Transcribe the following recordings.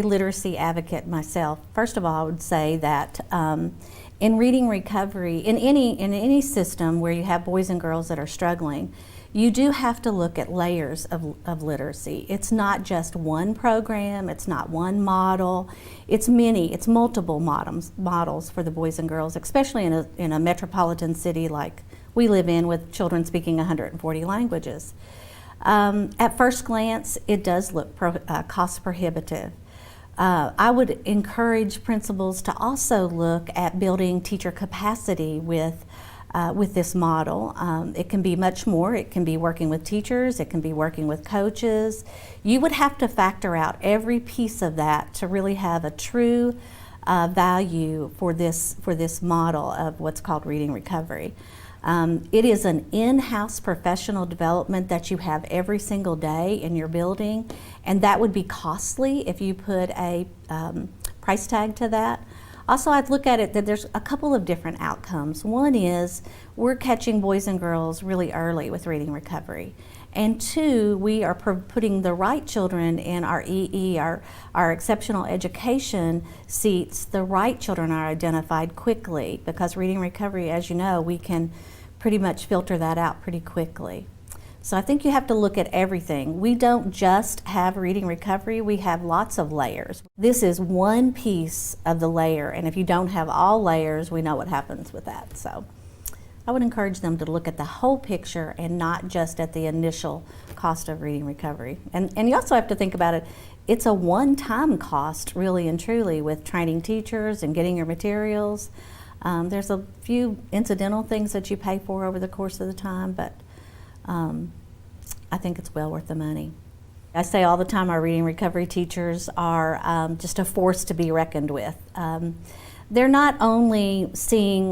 a literacy advocate myself, first of all, I would say that in reading recovery, in any system where you have boys and girls that are struggling, you do have to look at layers of literacy. It's not just one program, it's not one model, it's multiple models for the boys and girls, especially in a metropolitan city like we live in with children speaking 140 languages. At first glance, it does look cost prohibitive. I would encourage principals to also look at building teacher capacity with this model. It can be much more. It can be working with teachers, it can be working with coaches. You would have to factor out every piece of that to really have a true value for this model of what's called reading recovery. It is an in-house professional development that you have every single day in your building, and that would be costly if you put a price tag to that. Also, I'd look at it that there's a couple of different outcomes. One is we're catching boys and girls really early with reading recovery. And two, we are putting the right children in our EE, our exceptional education seats. The right children are identified quickly because reading recovery, as you know, we can pretty much filter that out pretty quickly. So I think you have to look at everything. We don't just have reading recovery, we have lots of layers. This is one piece of the layer, and if you don't have all layers, we know what happens with that. So I would encourage them to look at the whole picture and not just at the initial cost of reading recovery. And you also have to think about it, it's a one-time cost, really and truly, with training teachers and getting your materials. There's a few incidental things that you pay for over the course of the time, but I think it's well worth the money. I say all the time our reading recovery teachers are just a force to be reckoned with. They're not only seeing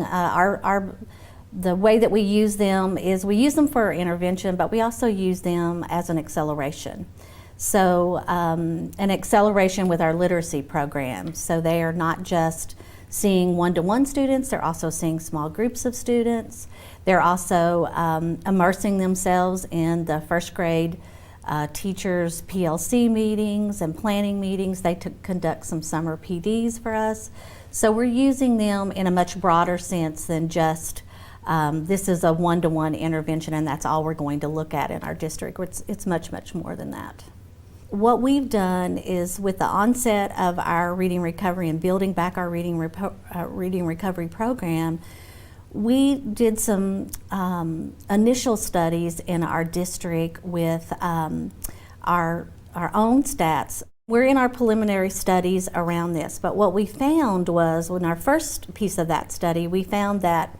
the way that we use them is we use them for intervention, but we also use them as an acceleration. So an acceleration with our literacy program. So they are not just seeing one-to-one students, they're also seeing small groups of students. They're also immersing themselves in the first grade teachers' PLC meetings and planning meetings. They conduct some summer PDs for us. So we're using them in a much broader sense than just this is a one-to-one intervention and that's all we're going to look at in our district. It's much, much more than that. What we've done is with the onset of our reading recovery and building back our reading recovery program, we did some initial studies in our district with our own stats. We're in our preliminary studies around this, but what we found was, in our first piece of that study, we found that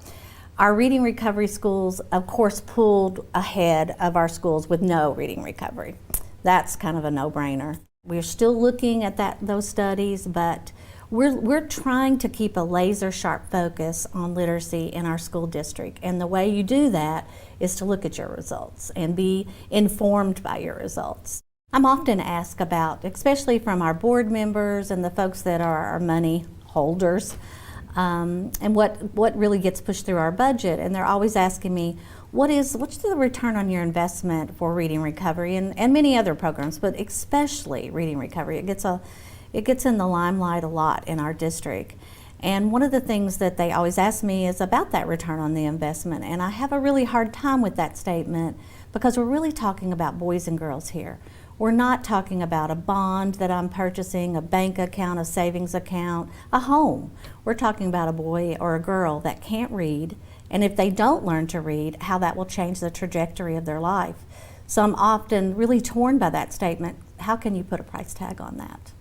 our reading recovery schools, of course, pulled ahead of our schools with no reading recovery. That's kind of a no-brainer. We're still looking at those studies, but we're trying to keep a laser-sharp focus on literacy in our school district. And the way you do that is to look at your results and be informed by your results. I'm often asked about, especially from our board members and the folks that are our money holders, and what really gets pushed through our budget. And they're always asking me, what's the return on your investment for reading recovery and many other programs, but especially reading recovery? It gets in the limelight a lot in our district. And one of the things that they always ask me is about that return on the investment. And I have a really hard time with that statement because we're really talking about boys and girls here. We're not talking about a bond that I'm purchasing, a bank account, a savings account, a home. We're talking about a boy or a girl that can't read, and if they don't learn to read, how that will change the trajectory of their life. So I'm often really torn by that statement. How can you put a price tag on that?